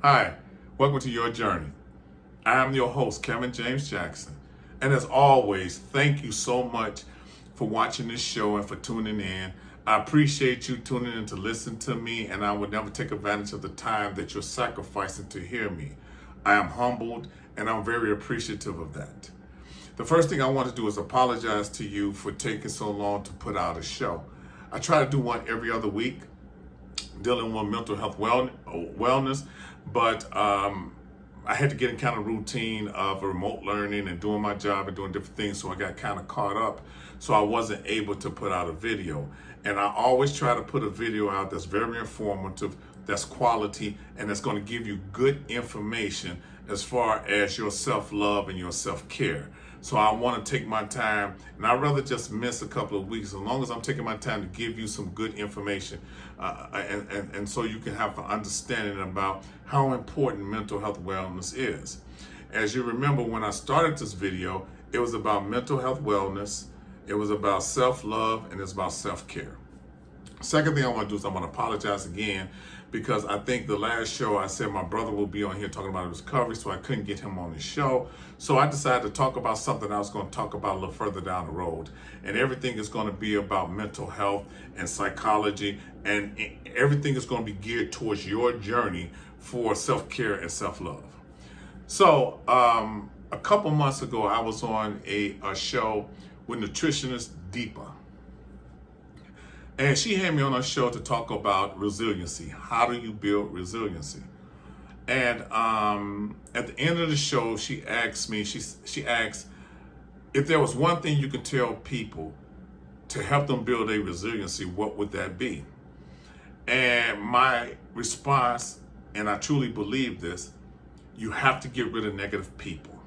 Hi, welcome to your journey. I am your host, Kevin James Jackson. And as always, thank you so much for watching this show and for tuning in. I appreciate you tuning in to listen to me, and I would never take advantage of the time that you're sacrificing to hear me. I am humbled and I'm very appreciative of that. The first thing I want to do is apologize to you for taking so long to put out a show. I try to do one every other week dealing with mental health wellness, but I had to get in kind of routine of remote learning and doing my job and doing different things, so I got kind of caught up, so I wasn't able to put out a video. And I always try to put a video out that's very informative, that's quality, and that's going to give you good information as far as your self-love and your self-care. So I want to take my time, and I'd rather just miss a couple of weeks as long as I'm taking my time to give you some good information, and so you can have an understanding about how important mental health wellness is. As you remember, when I started this video, it was about mental health wellness, it was about self-love, and it's about self-care. Second thing I want to do is I want to apologize again, because I think the last show I said my brother will be on here talking about his recovery, so I couldn't get him on the show. So I decided to talk about something I was going to talk about a little further down the road. And everything is going to be about mental health and psychology, and everything is going to be geared towards your journey for self-care and self-love. So a couple months ago, I was on a show with nutritionist Deepa. And she had me on her show to talk about resiliency. How do you build resiliency? And at the end of the show, she asked me, she asked, if there was one thing you could tell people to help them build a resiliency, what would that be? And my response, and I truly believe this, you have to get rid of negative people.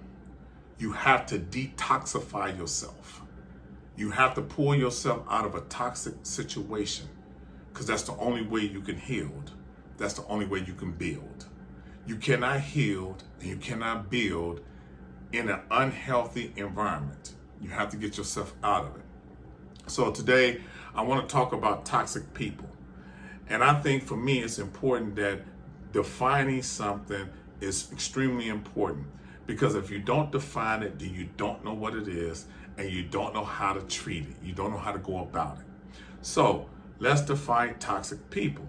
You have to detoxify yourself. You have to pull yourself out of a toxic situation, because that's the only way you can heal. That's the only way you can build. You cannot heal and you cannot build in an unhealthy environment. You have to get yourself out of it. So today, I want to talk about toxic people. And I think for me, it's important that defining something is extremely important, because if you don't define it, then you don't know what it is, and you don't know how to treat it. You don't know how to go about it. So let's define toxic people.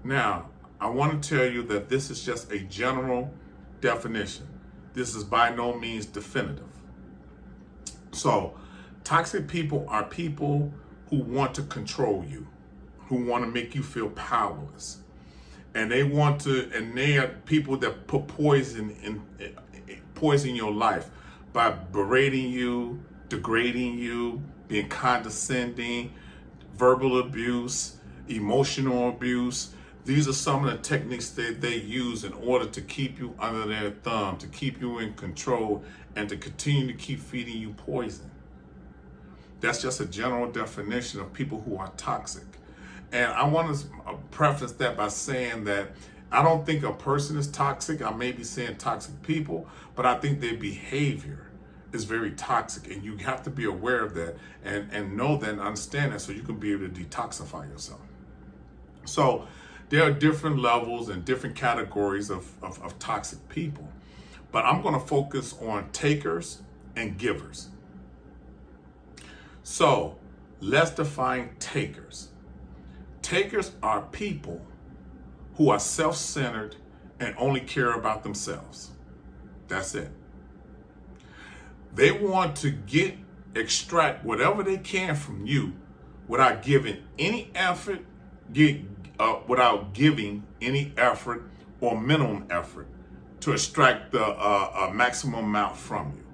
Now, I want to tell you that this is just a general definition. This is by no means definitive. So toxic people are people who want to control you, who want to make you feel powerless. And they are people that put poison your life by berating you, degrading you, being condescending, verbal abuse, emotional abuse. These are some of the techniques that they use in order to keep you under their thumb, to keep you in control, and to continue to keep feeding you poison. That's just a general definition of people who are toxic. And I want to preface that by saying that I don't think a person is toxic. I may be saying toxic people, but I think their behavior is very toxic, and you have to be aware of that and know that and understand that, so you can be able to detoxify yourself. So there are different levels and different categories of toxic people, but I'm going to focus on takers and givers. So let's define takers. Takers are people who are self-centered and only care about themselves. That's it. They want to extract whatever they can from you without giving any effort, without giving any effort or minimum effort to extract the maximum amount from you.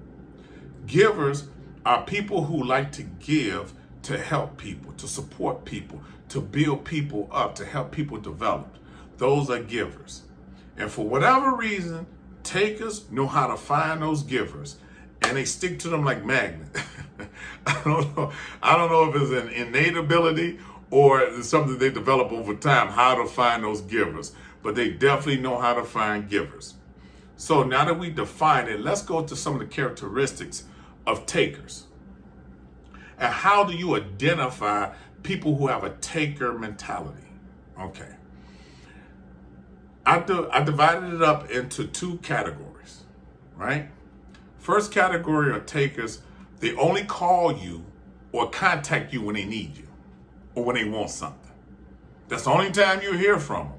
Givers are people who like to give to help people, to support people, to build people up, to help people develop. Those are givers. And for whatever reason, takers know how to find those givers, and they stick to them like magnets. I don't know if it's an innate ability or it's something they develop over time, how to find those givers. But they definitely know how to find givers. So now that we define it, let's go to some of the characteristics of takers. And how do you identify people who have a taker mentality? Okay. I divided it up into two categories, right? First category are takers. They only call you or contact you when they need you or when they want something. That's the only time you hear from them.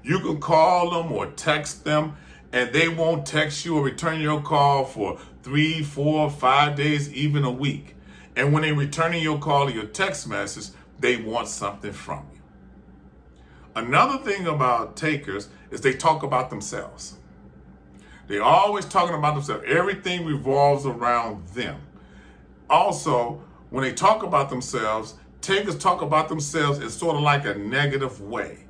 You can call them or text them, and they won't text you or return your call for 3, 4, 5 days, even a week. And when they returning your call or your text message, they want something from you. Another thing about takers is they talk about themselves. They're always talking about themselves. Everything revolves around them. Also, when they talk about themselves, takers talk about themselves in sort of like a negative way.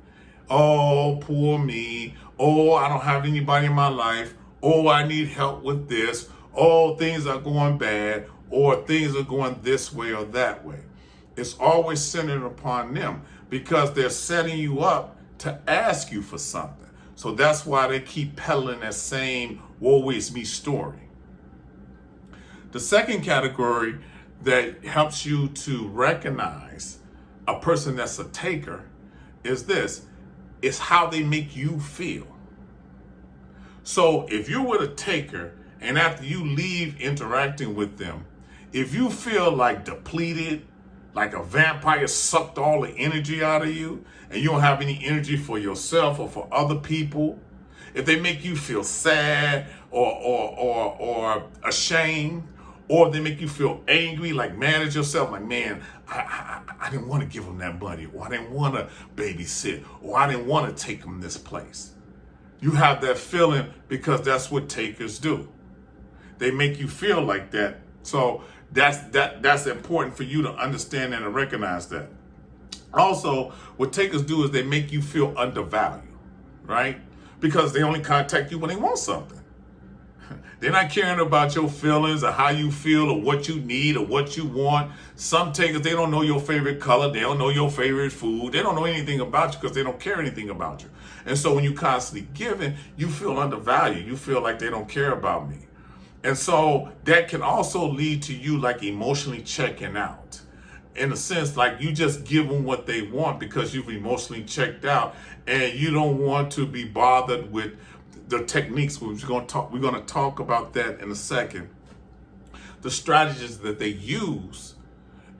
Oh, poor me. Oh, I don't have anybody in my life. Oh, I need help with this. Oh, things are going bad. Or things are going this way or that way. It's always centered upon them because they're setting you up to ask you for something. So that's why they keep peddling that same woe is me story. The second category that helps you to recognize a person that's a taker is this. It's how they make you feel. So if you're with a taker and after you leave interacting with them, if you feel like depleted, like a vampire sucked all the energy out of you, and you don't have any energy for yourself or for other people, if they make you feel sad or ashamed, or they make you feel angry, like mad at yourself, like, man, I didn't want to give them that money, or I didn't want to babysit, or I didn't want to take them this place. You have that feeling because that's what takers do. They make you feel like that. So that's important for you to understand and to recognize that. Also, what takers do is they make you feel undervalued, right? Because they only contact you when they want something. They're not caring about your feelings or how you feel or what you need or what you want. Some takers, they don't know your favorite color. They don't know your favorite food. They don't know anything about you because they don't care anything about you. And so when you constantly giving, you feel undervalued. You feel like they don't care about me. And so that can also lead to you like emotionally checking out. In a sense, like you just give them what they want because you've emotionally checked out and you don't want to be bothered with the techniques. We're going to talk about that in a second. The strategies that they use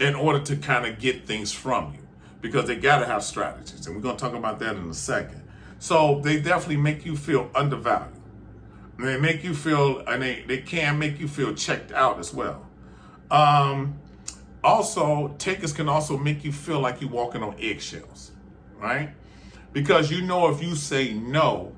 in order to kind of get things from you, because they got to have strategies. And we're going to talk about that in a second. So they definitely make you feel undervalued. And they make you feel, and they can make you feel checked out as well. Also, takers can also make you feel like you're walking on eggshells, right? Because you know if you say no,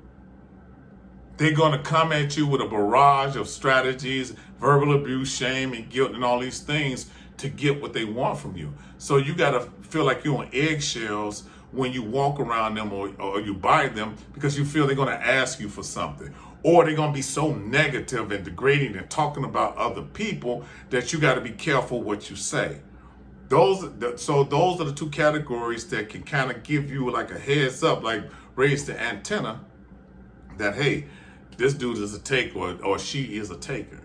they're going to come at you with a barrage of strategies, verbal abuse, shame, and guilt, and all these things to get what they want from you. So you got to feel like you're on eggshells when you walk around them or you buy them because you feel they're going to ask you for something. Or they're going to be so negative and degrading and talking about other people that you got to be careful what you say. Those are the two categories that can kind of give you like a heads up, like raise the antenna that, hey, this dude is a taker or she is a taker.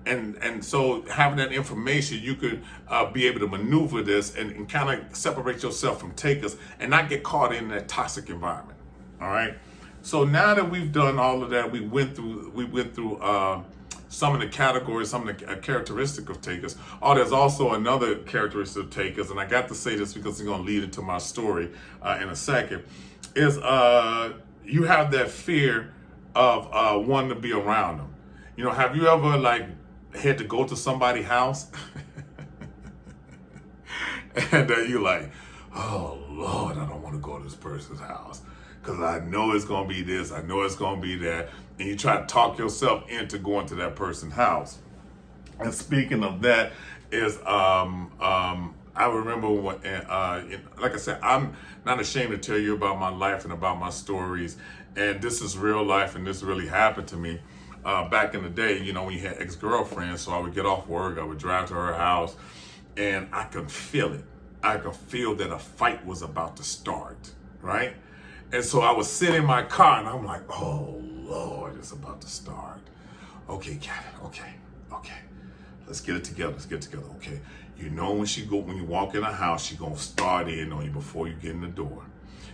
And so having that information, you could be able to maneuver this and kind of separate yourself from takers and not get caught in that toxic environment. All right. So now that we've done all of that, we went through some of the categories, some of the characteristics of takers. Oh, there's also another characteristic of takers, and I got to say this because it's going to lead into my story in a second, is you have that fear of wanting to be around them. You know, have you ever like had to go to somebody's house and you're like, oh Lord, I don't want to go to this person's house because I know it's going to be this, I know it's going to be that, and you try to talk yourself into going to that person's house. And speaking of that, is I remember when, like I said, I'm not ashamed to tell you about my life and about my stories, and this is real life, and this really happened to me. Back in the day, you know, when you had ex-girlfriends, so I would get off work, I would drive to her house, and I could feel it. I could feel that a fight was about to start, right? And so I would sit in my car, and I'm like, oh, Lord, it's about to start. Okay, Kevin, okay. Let's get it together, okay. You know when you walk in a house, she gonna start in on you before you get in the door.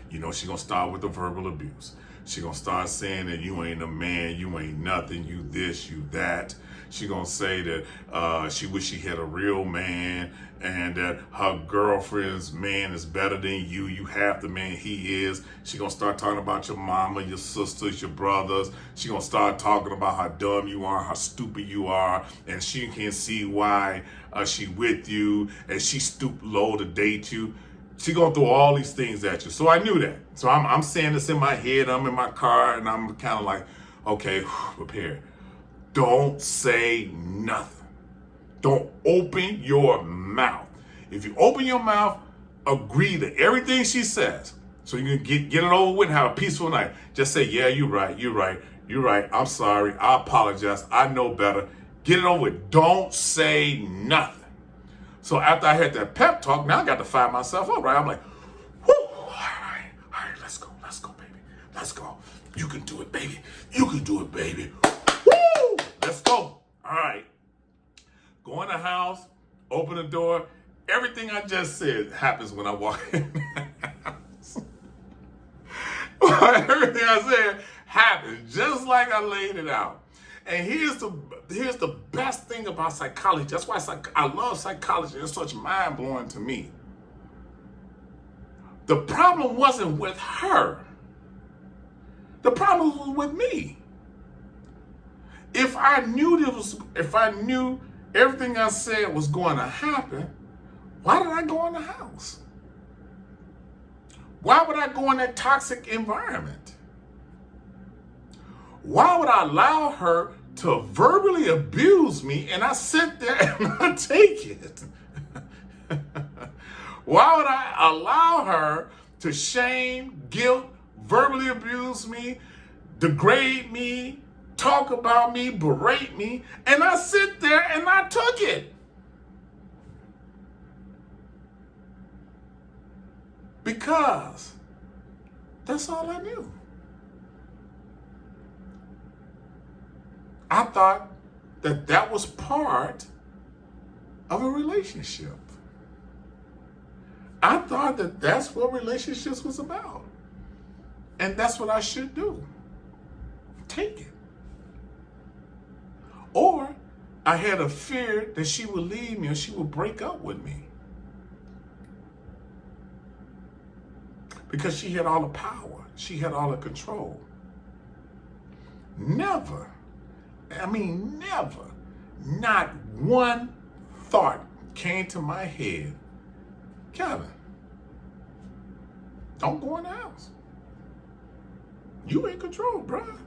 You know she gonna start with the verbal abuse. She gonna start saying that you ain't a man, you ain't nothing, you this, you that. She gonna say that she wish she had a real man, and that her girlfriend's man is better than you. You half the man he is. She gonna start talking about your mama, your sisters, your brothers. She gonna start talking about how dumb you are, how stupid you are, and she can't see why she with you, and she stooped low to date you. She gonna throw all these things at you. So I knew that. So I'm saying this in my head. I'm in my car, and I'm kind of like, okay, prepare. Don't say nothing. Don't open your mouth. If you open your mouth, agree to everything she says, so you can get it over with and have a peaceful night. Just say, yeah, you're right. I'm sorry. I apologize. I know better. Get it over with. Don't say nothing. So after I had that pep talk, now I got to fire myself up, right? I'm like, whoo, all right, let's go, baby. Let's go. You can do it, baby. You can do it, baby. Woo! Let's go. All right. Go in the house, open the door. Everything I just said happens when I walk in the house. Everything I said happens just like I laid it out. And here's the best thing about psychology. That's why I love psychology. It's such mind-blowing to me. The problem wasn't with her. The problem was with me. If I knew everything I said was going to happen, why did I go in the house? Why would I go in that toxic environment? Why would I allow her to verbally abuse me and I sit there and I take it? Why would I allow her to shame, guilt, verbally abuse me, degrade me, talk about me, berate me, and I sit there and I took it? Because that's all I knew. I thought that was part of a relationship. I thought that that's what relationships was about. And that's what I should do. Take it. Or I had a fear that she would leave me or she would break up with me. Because she had all the power. She had all the control. Never, not one thought came to my head, Kevin, don't go in the house. You in control, bruh.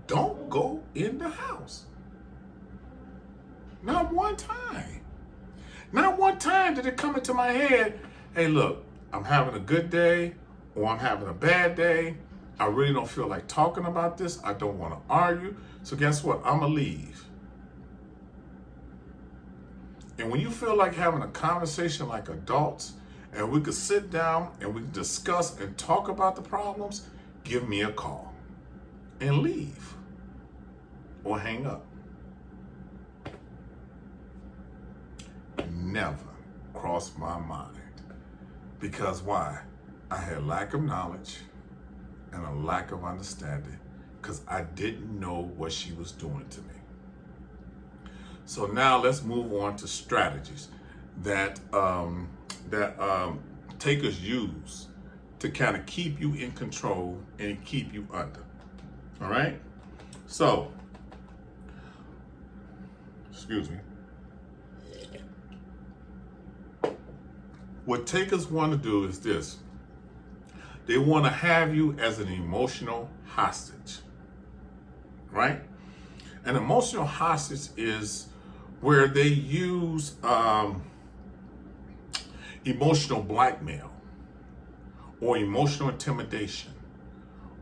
Don't go in the house. Not one time. Not one time did it come into my head, hey, look, I'm having a good day or I'm having a bad day. I really don't feel like talking about this. I don't want to argue. So guess what? I'm going to leave. And when you feel like having a conversation like adults and we could sit down and we could discuss and talk about the problems, give me a call and leave or hang up. Never crossed my mind. Because why? I had lack of knowledge and a lack of understanding because I didn't know what she was doing to me. So now let's move on to strategies that takers use to kind of keep you in control and keep you under. All right? So, excuse me. What takers want to do is this. They want to have you as an emotional hostage, right? An emotional hostage is where they use emotional blackmail or emotional intimidation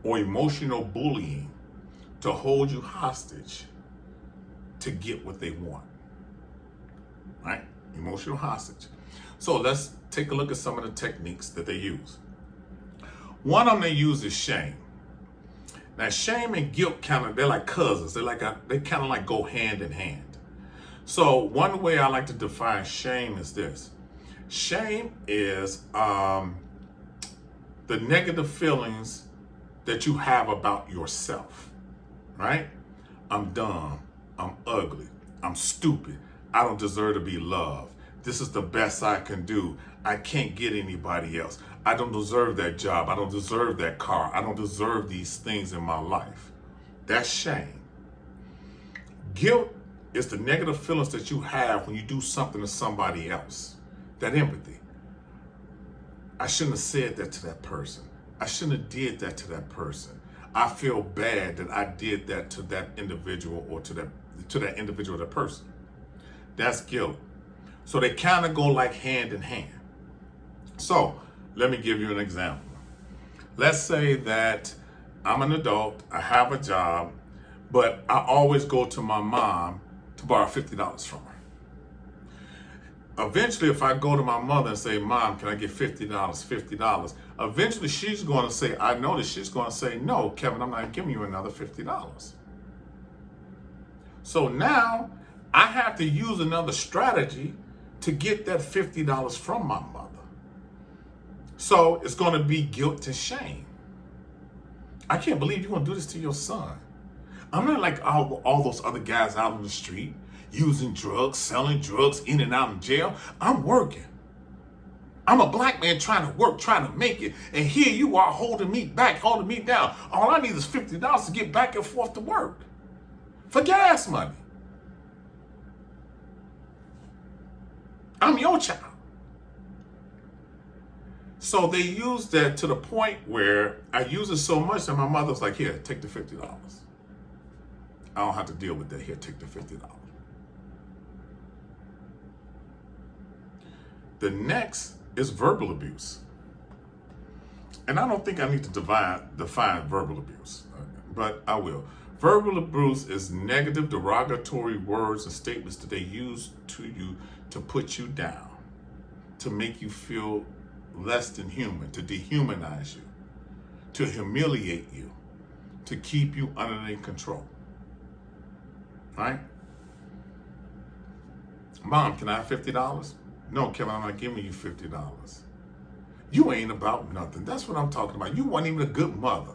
or emotional bullying to hold you hostage to get what they want, right? Emotional hostage. So let's take a look at some of the techniques that they use. One of them they use is shame. Now, shame and guilt they're like cousins. They kind of like go hand in hand. So one way I like to define shame is this. Shame is the negative feelings that you have about yourself, right? I'm dumb, I'm ugly, I'm stupid, I don't deserve to be loved. This is the best I can do. I can't get anybody else. I don't deserve that job. I don't deserve that car. I don't deserve these things in my life. That's shame. Guilt is the negative feelings that you have when you do something to somebody else. That empathy. I shouldn't have said that to that person. I shouldn't have did that to that person. I feel bad that I did that to that individual or to that individual, that person. That's guilt. So they kind of go like hand in hand. So let me give you an example. Let's say that I'm an adult, I have a job, but I always go to my mom to borrow $50 from her. Eventually, if I go to my mother and say, Mom, can I get $50, $50? Eventually, she's going to say, I know that she's going to say, no, Kevin, I'm not giving you another $50. So now I have to use another strategy to get that $50 from my mother. So it's going to be guilt and shame. I can't believe you're going to do this to your son. I'm not like all those other guys out on the street using drugs, selling drugs, in and out of jail. I'm working. I'm a black man trying to work, trying to make it. And here you are holding me back, holding me down. All I need is $50 to get back and forth to work for gas money. I'm your child. So they use that to the point where I use it so much that my mother's like, here, take the $50. I don't have to deal with that. Here, take the $50. The next is verbal abuse. And I don't think I need to define verbal abuse, but I will. Verbal abuse is negative, derogatory words and statements that they use to you to put you down, to make you feel less than human, to dehumanize you, to humiliate you, to keep you under their control. Right? Mom, can I have $50? No, Kevin, I'm not giving you $50. You ain't about nothing. That's what I'm talking about. You weren't even a good mother.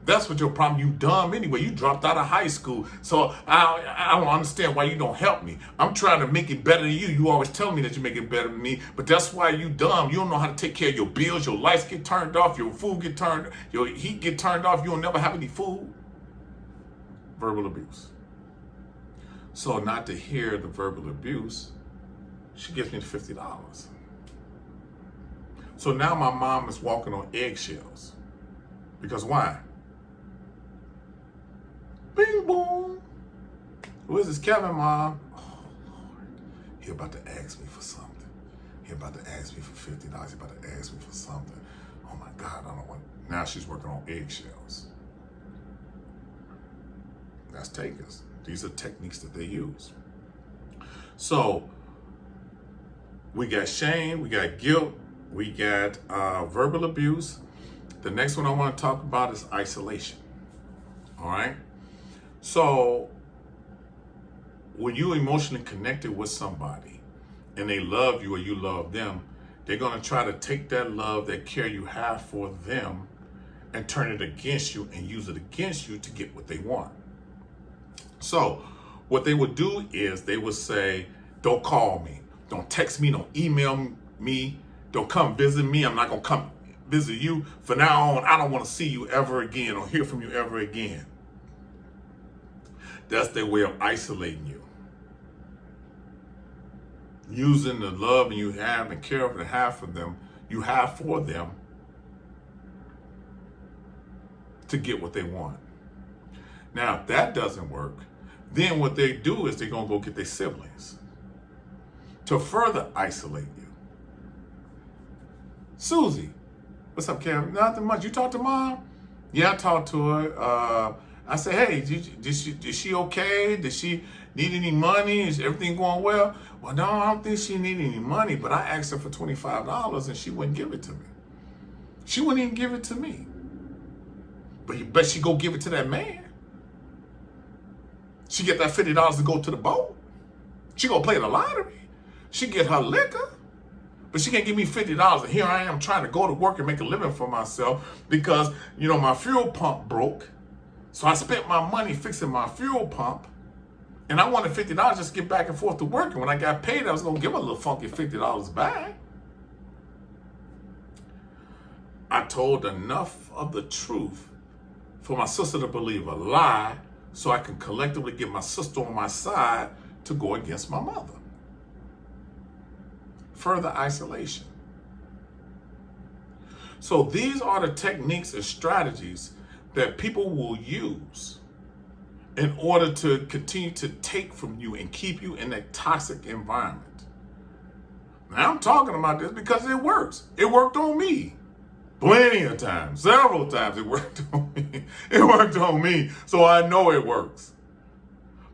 That's what your problem. You dumb anyway. You dropped out of high school. So I don't understand why you don't help me. I'm trying to make it better than you. You always tell me that you make it better than me, but that's why you dumb. You don't know how to take care of your bills. Your lights get turned off. Your food get turned. Your heat get turned off. You'll never have any food. Verbal abuse. So not to hear the verbal abuse, she gives me the $50. So now my mom is walking on eggshells. Because why? Bing boom. Who is this? Kevin, Mom? Oh, Lord. He about to ask me for something. He about to ask me for $50. He about to ask me for something. Oh my God, I don't want. Now she's working on eggshells. That's takers. These are techniques that they use. So we got shame, we got guilt, we got verbal abuse. The next one I want to talk about is isolation. All right. So when you emotionally connected with somebody and they love you or you love them, they're going to try to take that love, that care you have for them and turn it against you and use it against you to get what they want. So what they would do is they would say, don't call me, don't text me, don't email me, don't come visit me. I'm not going to come visit you. From now on, I don't want to see you ever again or hear from you ever again. That's their way of isolating you. Using the love you have and care you have for them to get what they want. Now, if that doesn't work, then what they do is they're going to go get their siblings to further isolate you. Susie, what's up, Kevin? Nothing much. You talk to Mom? Yeah, I talked to her. I said, hey, is she okay? Does she need any money? Is everything going well? Well, no, I don't think she needed any money, but I asked her for $25 and she wouldn't give it to me. She wouldn't even give it to me. But you bet she go give it to that man. She get that $50 to go to the boat. She gonna play the lottery. She get her liquor. But she can't give me $50. And here I am trying to go to work and make a living for myself because, my fuel pump broke. So I spent my money fixing my fuel pump. And I wanted $50 just to get back and forth to work. And when I got paid, I was going to give her a little funky $50 back. I told enough of the truth for my sister to believe a lie so I can collectively get my sister on my side to go against my mother. Further isolation. So these are the techniques and strategies that people will use in order to continue to take from you and keep you in a toxic environment. Now I'm talking about this because it works. It worked on me. Plenty of times, several times it worked on me. It worked on me, so I know it works.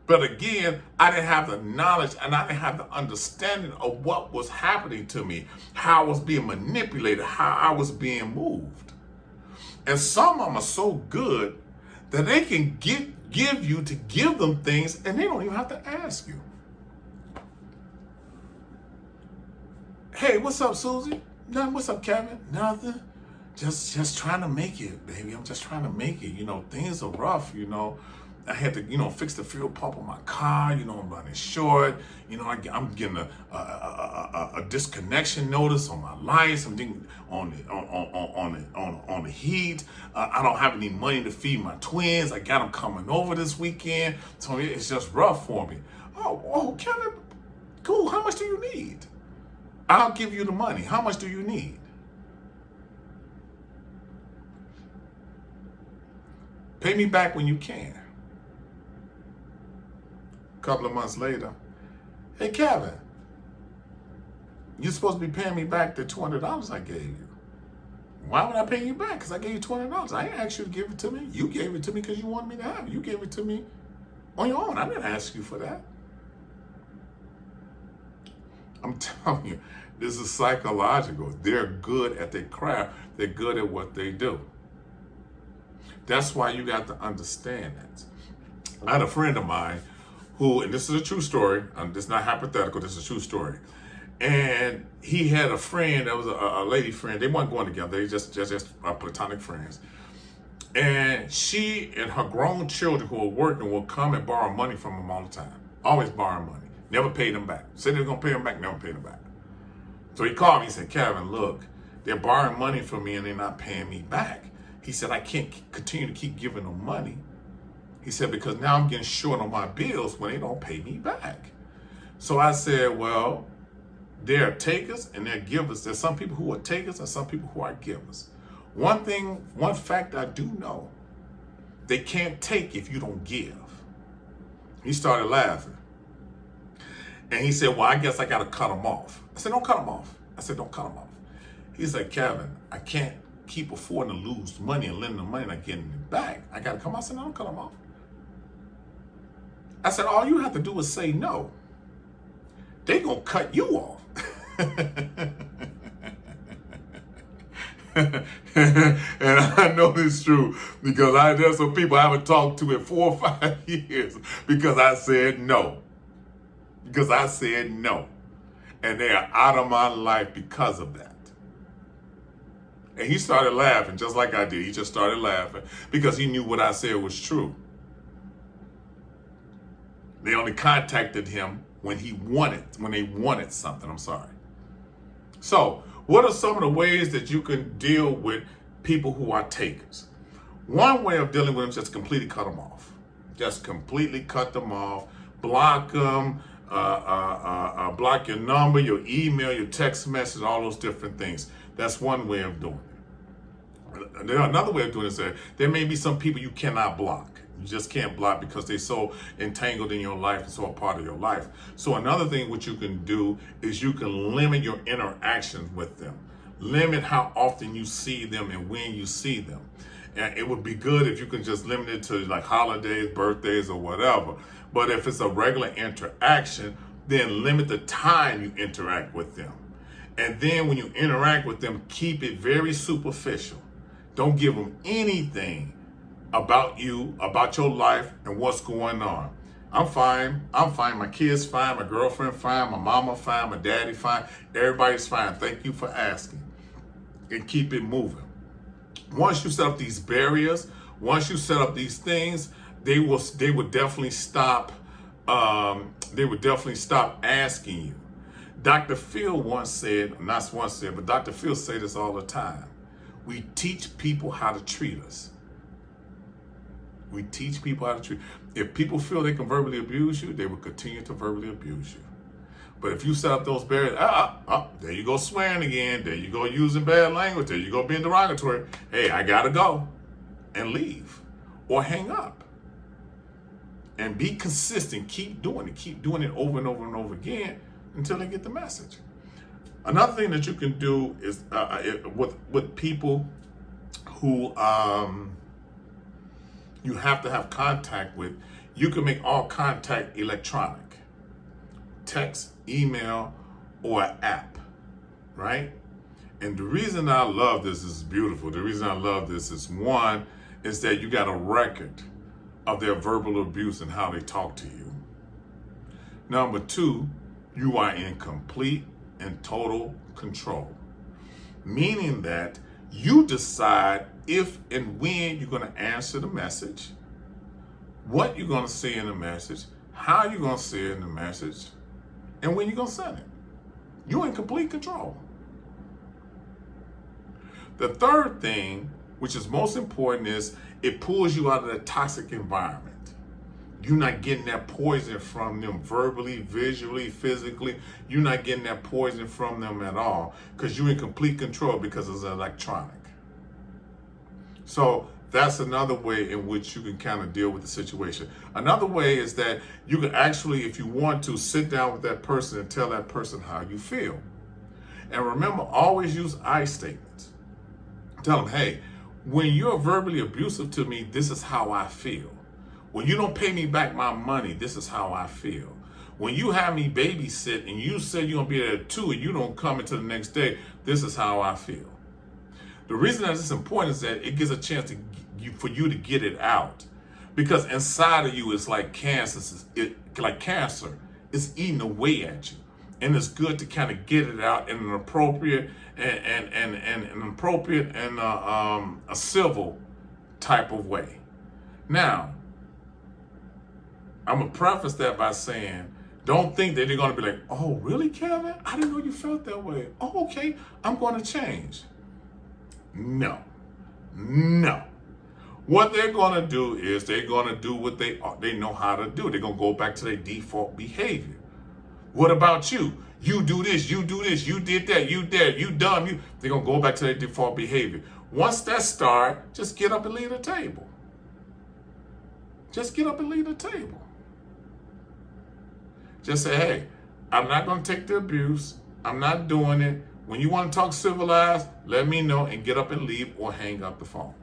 But again, I didn't have the knowledge and I didn't have the understanding of what was happening to me, how I was being manipulated, how I was being moved. And some of them are so good that they can give you to give them things and they don't even have to ask you. Hey, what's up, Susie? Nothing. What's up, Kevin? Nothing. Just trying to make it, baby. I'm just trying to make it. Things are rough, I had to, fix the fuel pump on my car. I'm running short. I'm getting a disconnection notice on my lights. I'm getting on the heat. I don't have any money to feed my twins. I got them coming over this weekend, so it's just rough for me. Oh, Kevin, cool. How much do you need? I'll give you the money. How much do you need? Pay me back when you can. A couple of months later, hey, Kevin, you're supposed to be paying me back the $200 I gave you. Why would I pay you back? Because I gave you $200. I didn't ask you to give it to me. You gave it to me because you wanted me to have it. You gave it to me on your own. I didn't ask you for that. I'm telling you, this is psychological. They're good at their craft. They're good at what they do. That's why you got to understand that. I had a friend of mine who, and this is a true story, this is not hypothetical, this is a true story. And he had a friend that was a lady friend. They weren't going together, they just platonic friends. And she and her grown children who were working will come and borrow money from him all the time. Always borrowing money. Never paid them back. Said they were going to pay them back, never paid them back. So he called me and said, Kevin, look, they're borrowing money from me and they're not paying me back. He said, I can't continue to keep giving them money. He said, because now I'm getting short on my bills when they don't pay me back. So I said, well, there are takers and there are givers. There's some people who are takers and some people who are givers. One fact I do know, they can't take if you don't give. He started laughing. And he said, well, I guess I got to cut them off. I said, don't cut them off. I said, don't cut them off. He said, Kevin, I can't keep affording to lose money and lending them money and not getting it back. I got to come out. I said, no, don't cut them off. I said, all you have to do is say no. They're going to cut you off. And I know it's true because there's some people I haven't talked to in 4 or 5 years because I said no. Because I said no. And they are out of my life because of that. And he started laughing just like I did. He just started laughing because he knew what I said was true. They only contacted him when they wanted something. I'm sorry. So, what are some of the ways that you can deal with people who are takers? One way of dealing with them is just completely cut them off. Just completely cut them off. Block them. Block your number, your email, your text message, all those different things. That's one way of doing it. Another way of doing it is that there may be some people you cannot block. You just can't block because they're so entangled in your life and so a part of your life. So another thing what you can do is you can limit your interactions with them. Limit how often you see them and when you see them. And it would be good if you can just limit it to like holidays, birthdays, or whatever. But if it's a regular interaction, then limit the time you interact with them. And then when you interact with them, keep it very superficial. Don't give them anything about you, about your life, and what's going on. I'm fine. I'm fine. My kids fine. My girlfriend fine. My mama fine. My daddy fine. Everybody's fine. Thank you for asking. And keep it moving. Once you set up these barriers, once you set up these things, they would definitely stop. They would definitely stop asking you. Dr. Phil once said, not once said, but Dr. Phil say this all the time. We teach people how to treat us. We teach people how to treat. If people feel they can verbally abuse you, they will continue to verbally abuse you. But if you set up those barriers, there you go swearing again. There you go using bad language. There you go being derogatory. Hey, I gotta go, and leave, or hang up. And be consistent. Keep doing it. Keep doing it over and over and over again until they get the message. Another thing that you can do is with people who you have to have contact with, you can make all contact electronic. Text, email, or an app, right? And the reason I love this is beautiful. The reason I love this is, one, is that you got a record of their verbal abuse and how they talk to you. Number two, you are in complete and total control, meaning that you decide if and when you're going to answer the message, what you're going to say in the message, how you're going to say it in the message, and when you're going to send it. You're in complete control. The third thing, which is most important, is it pulls you out of that toxic environment. You're not getting that poison from them verbally, visually, physically. You're not getting that poison from them at all because you're in complete control because it's electronic. So that's another way in which you can kind of deal with the situation. Another way is that you can actually, if you want to, sit down with that person and tell that person how you feel. And remember, always use I statements. Tell them, hey, when you're verbally abusive to me, this is how I feel. When you don't pay me back my money, this is how I feel. When you have me babysit and you said you're going to be there at 2 and you don't come until the next day, this is how I feel. The reason that it's important is that it gives a chance for you to get it out. Because inside of you, it's like cancer. It's eating away at you. And it's good to kind of get it out in an appropriate and a civil type of way. Now, I'm going to preface that by saying, don't think that they're going to be like, oh, really, Kevin? I didn't know you felt that way. Oh, okay, I'm going to change. No. What they're going to do is they're going to do what they know how to do. They're going to go back to their default behavior. What about you? You do this, you did that, you did, you dumb, They're going to go back to their default behavior. Once that starts, just get up and leave the table. Just get up and leave the table. Just say, hey, I'm not going to take the abuse. I'm not doing it. When you want to talk civilized, let me know and get up and leave or hang up the phone.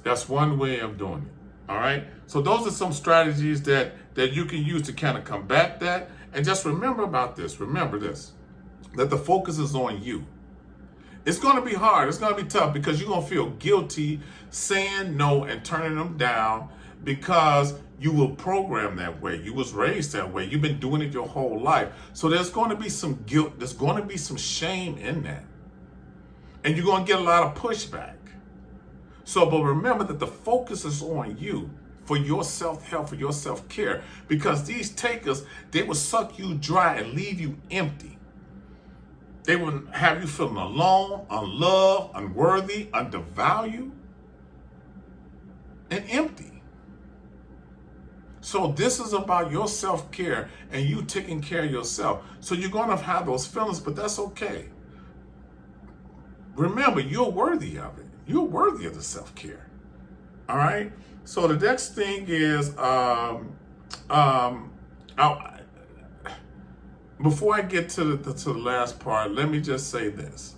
That's one way of doing it. All right? So those are some strategies that you can use to kind of combat that. And just remember about this. Remember this, that the focus is on you. It's going to be hard. It's going to be tough because you're going to feel guilty saying no and turning them down because you were programmed that way. You was raised that way. You've been doing it your whole life. So there's going to be some guilt. There's going to be some shame in that. And you're going to get a lot of pushback. So, but remember that the focus is on you for your self-help, for your self-care. Because these takers, they will suck you dry and leave you empty. They will have you feeling alone, unloved, unworthy, undervalued, and empty. So this is about your self-care and you taking care of yourself. So you're going to have those feelings, but that's okay. Remember, you're worthy of it. You're worthy of the self-care. All right? So the next thing is, before I get to the last part, let me just say this.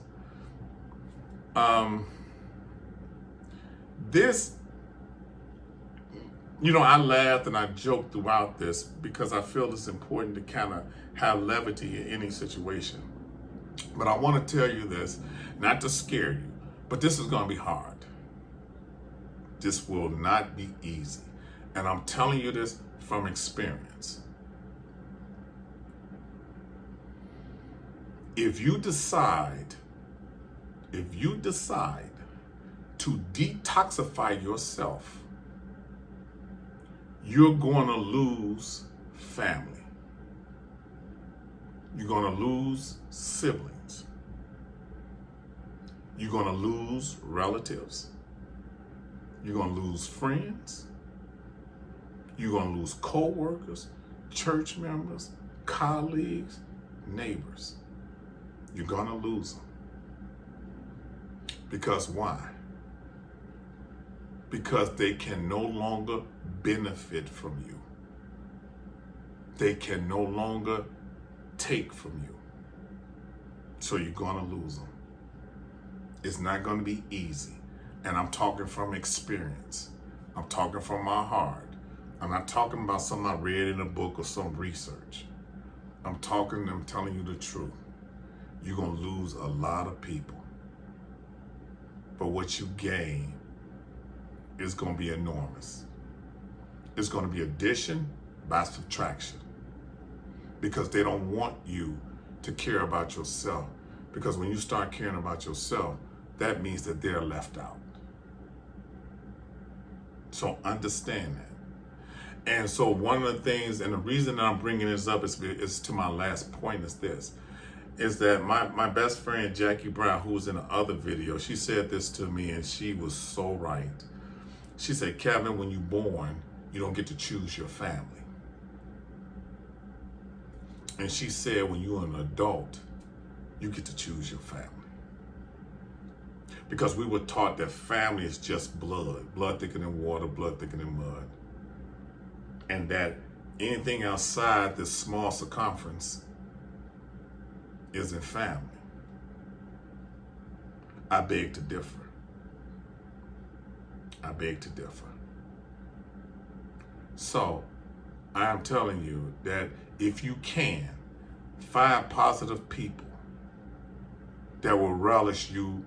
I laughed and I joked throughout this because I feel it's important to kind of have levity in any situation. But I want to tell you this, not to scare you, but this is going to be hard. This will not be easy. And I'm telling you this from experience. If you decide to detoxify yourself, you're going to lose family. You're going to lose siblings. You're going to lose relatives. You're going to lose friends. You're going to lose co-workers, church members, colleagues, neighbors. You're going to lose them. Because why? Because they can no longer benefit from you. They can no longer take from you. So you're going to lose them. It's not going to be easy. And I'm talking from experience. I'm talking from my heart. I'm not talking about something I read in a book or some research. I'm telling you the truth. You're going to lose a lot of people. But what you gain is going to be enormous. It's going to be addition by subtraction. Because they don't want you to care about yourself. Because when you start caring about yourself, that means that they're left out. So understand that. And so one of the things, and the reason that I'm bringing this up is to my last point is this, is that my best friend, Jackie Brown, who was in the other video, she said this to me and she was so right. She said, Kevin, when you're born, you don't get to choose your family. And she said, when you're an adult, you get to choose your family. Because we were taught that family is just blood thicker than water, blood thicker than mud. And that anything outside this small circumference isn't family. I beg to differ. I beg to differ. So, I am telling you that if you can, find positive people that will relish you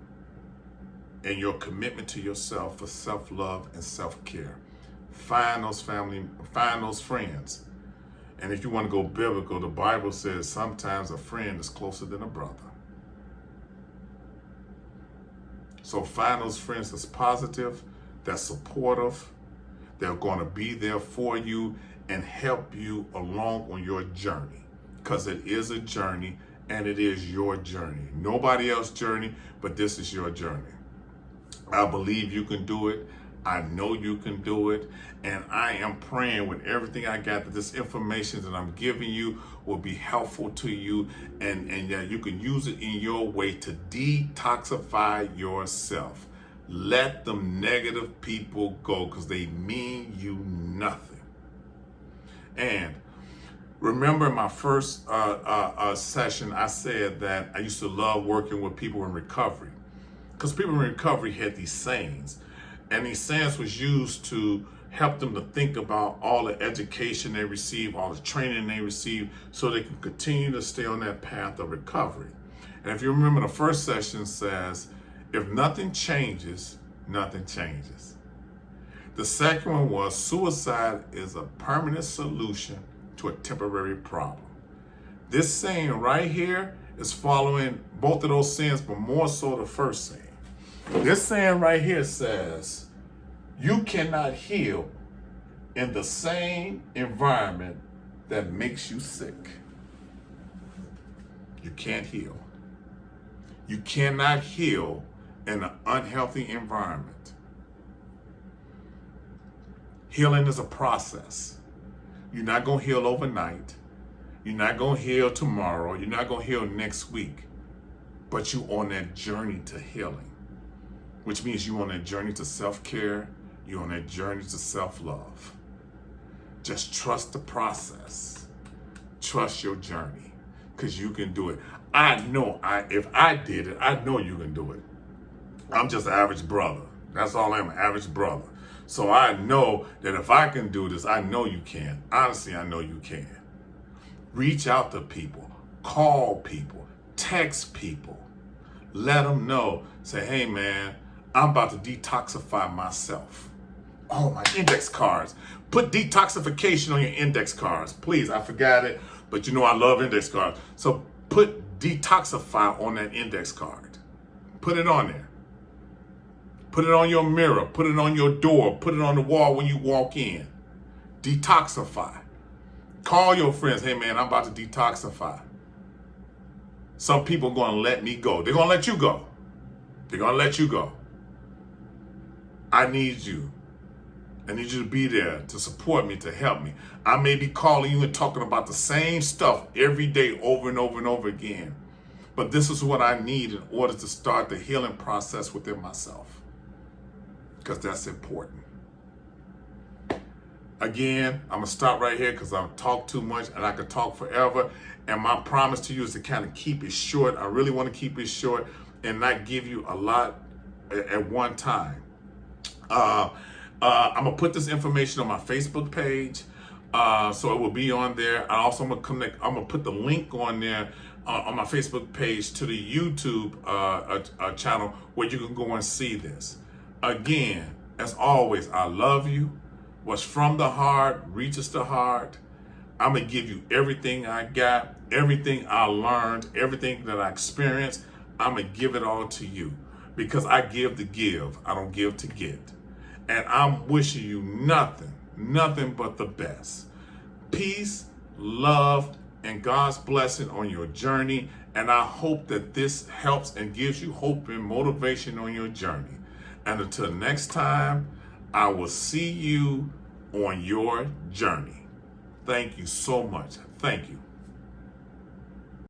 and your commitment to yourself for self-love and self-care. Find those friends. And if you want to go biblical, the Bible says sometimes a friend is closer than a brother. So find those friends that's positive, that's supportive, they're going to be there for you and help you along on your journey. Because it is a journey and it is your journey. Nobody else's journey, but this is your journey. I believe you can do it. I know you can do it. And I am praying with everything I got that this information that I'm giving you will be helpful to you and that you can use it in your way to detoxify yourself. Let them negative people go because they mean you nothing. And remember my first session, I said that I used to love working with people in recovery because people in recovery had these sayings. And these sayings was used to help them to think about all the education they receive, all the training they receive, so they can continue to stay on that path of recovery. And if you remember, the first session says, if nothing changes, nothing changes. The second one was, suicide is a permanent solution to a temporary problem. This saying right here is following both of those sayings, but more so the first saying. This saying right here says, you cannot heal in the same environment that makes you sick. You can't heal. You cannot heal in an unhealthy environment. Healing is a process. You're not going to heal overnight. You're not going to heal tomorrow. You're not going to heal next week. But you're on that journey to healing, which means you're on that journey to self-care. You're on that journey to self-love. Just trust the process. Trust your journey, because you can do it. I know if I did it, I know you can do it. I'm just an average brother. That's all I am, an average brother. So I know that if I can do this, I know you can. Honestly, I know you can. Reach out to people, call people, text people. Let them know. Say, hey man, I'm about to detoxify myself. Oh, my index cards. Put detoxification on your index cards. Please, I forgot it, but you know I love index cards. So put detoxify on that index card. Put it on there. Put it on your mirror. Put it on your door. Put it on the wall when you walk in. Detoxify. Call your friends. Hey, man, I'm about to detoxify. Some people are going to let me go. They're going to let you go. They're going to let you go. I need you. I need you to be there to support me, to help me. I may be calling you and talking about the same stuff every day over and over and over again. But this is what I need in order to start the healing process within myself. Because that's important. Again, I'm going to stop right here because I've talked too much and I could talk forever. And my promise to you is to kind of keep it short. I really want to keep it short and not give you a lot at one time. I'm going to put this information on my Facebook page, so it will be on there. I also I'm going to put the link on there on my Facebook page to the YouTube channel where you can go and see this. Again, as always, I love you. What's from the heart reaches the heart. I'm going to give you everything I got, everything I learned, everything that I experienced. I'm going to give it all to you because I give to give. I don't give to get. And I'm wishing you nothing but the best. Peace, love, and God's blessing on your journey. And I hope that this helps and gives you hope and motivation on your journey. And until next time, I will see you on your journey. Thank you so much. Thank you.